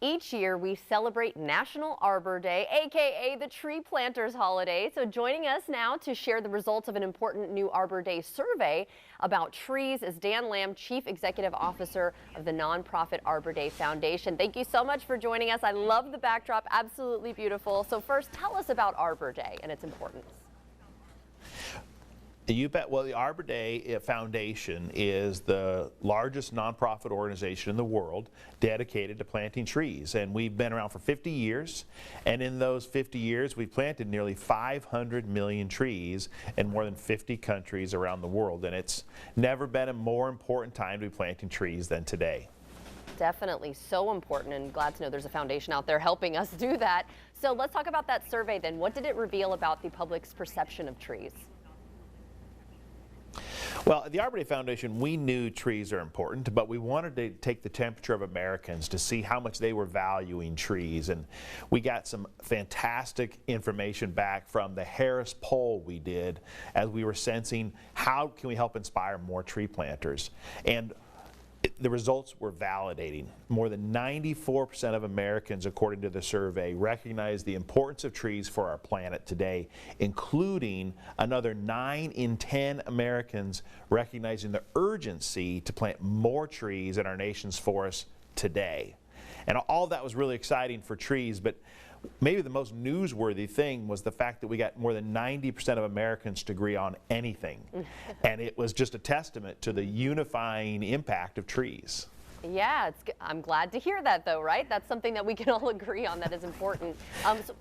Each year, we celebrate National Arbor Day, aka the Tree Planters Holiday. So joining us now to share the results of an important new Arbor Day survey about trees is Dan Lambe, Chief Executive Officer of the nonprofit Arbor Day Foundation. Thank you so much for joining us. I love the backdrop, absolutely beautiful. So first, tell us about Arbor Day and its importance. You bet. Well, the Arbor Day Foundation is the largest nonprofit organization in the world dedicated to planting trees. And we've been around for 50 years. And in those 50 years, we've planted nearly 500 million trees in more than 50 countries around the world. And it's never been a more important time to be planting trees than today. Definitely so important, and glad to know there's a foundation out there helping us do that. So let's talk about that survey then. What did it reveal about the public's perception of trees? Well, at the Arbor Day Foundation, we knew trees are important, but we wanted to take the temperature of Americans to see how much they were valuing trees. And we got some fantastic information back from the Harris poll we did as we were sensing how can we help inspire more tree planters. And the results were validating. More than 94% of Americans, according to the survey, recognize the importance of trees for our planet today, including another 9 in 10 Americans recognizing the urgency to plant more trees in our nation's forests today. And all that was really exciting for trees, but maybe the most newsworthy thing was the fact that we got more than 90% of Americans to agree on anything. And it was just a testament to the unifying impact of trees. Yeah, I'm glad to hear that though, right? That's something that we can all agree on that is important.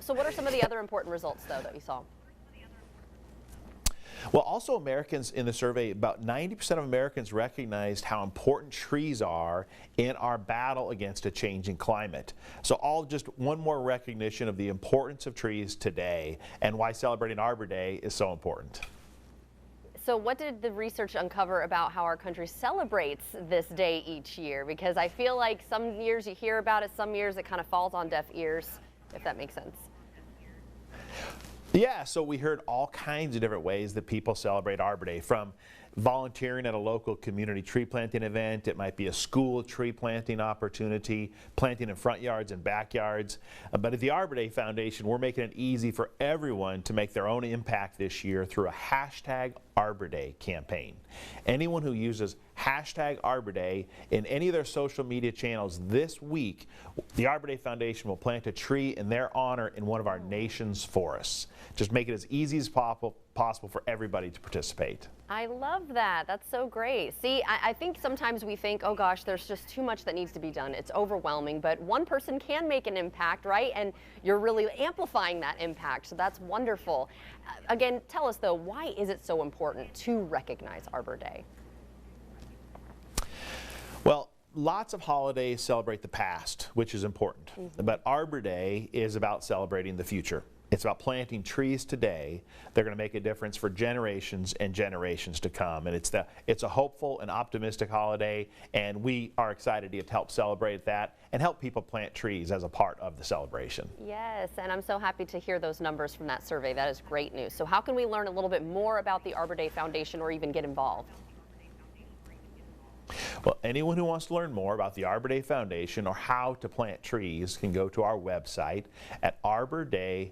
So what are some of the other important results though that you saw? Well, also Americans in the survey, about 90% of Americans recognized how important trees are in our battle against a changing climate. So all just one more recognition of the importance of trees today and why celebrating Arbor Day is so important. So what did the research uncover about how our country celebrates this day each year? Because I feel like some years you hear about it, some years it kind of falls on deaf ears, if that makes sense. Yeah, so we heard all kinds of different ways that people celebrate Arbor Day, from volunteering at a local community tree planting event. It might be a school tree planting opportunity, planting in front yards and backyards. But at the Arbor Day Foundation, we're making it easy for everyone to make their own impact this year through a hashtag Arbor Day campaign. Anyone who uses hashtag Arbor Day in any of their social media channels this week, the Arbor Day Foundation will plant a tree in their honor in one of our nation's forests. Just make it as easy as possible for everybody to participate. I love that. That's so great. See, I think sometimes we think, oh gosh, there's just too much that needs to be done. It's overwhelming, but one person can make an impact, right? And you're really amplifying that impact, so that's wonderful. Again, tell us though, why is it so important to recognize Arbor Day? Well, lots of holidays celebrate the past, which is important. But Arbor Day is about celebrating the future. It's about planting trees today. They're going to make a difference for generations and generations to come. And it's a hopeful and optimistic holiday, and we are excited to help celebrate that and help people plant trees as a part of the celebration. Yes, and I'm so happy to hear those numbers from that survey. That is great news. So how can we learn a little bit more about the Arbor Day Foundation or even get involved? Well, anyone who wants to learn more about the Arbor Day Foundation or how to plant trees can go to our website at arborday.org,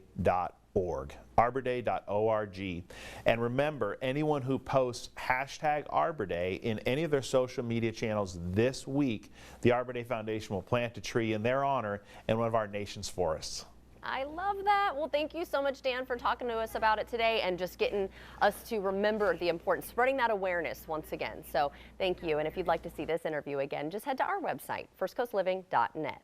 arborday.org. And remember, anyone who posts hashtag Arbor Day in any of their social media channels this week, the Arbor Day Foundation will plant a tree in their honor in one of our nation's forests. I love that. Well, thank you so much, Dan, for talking to us about it today and just getting us to remember the importance, spreading that awareness once again. So thank you. And if you'd like to see this interview again, just head to our website, firstcoastliving.net.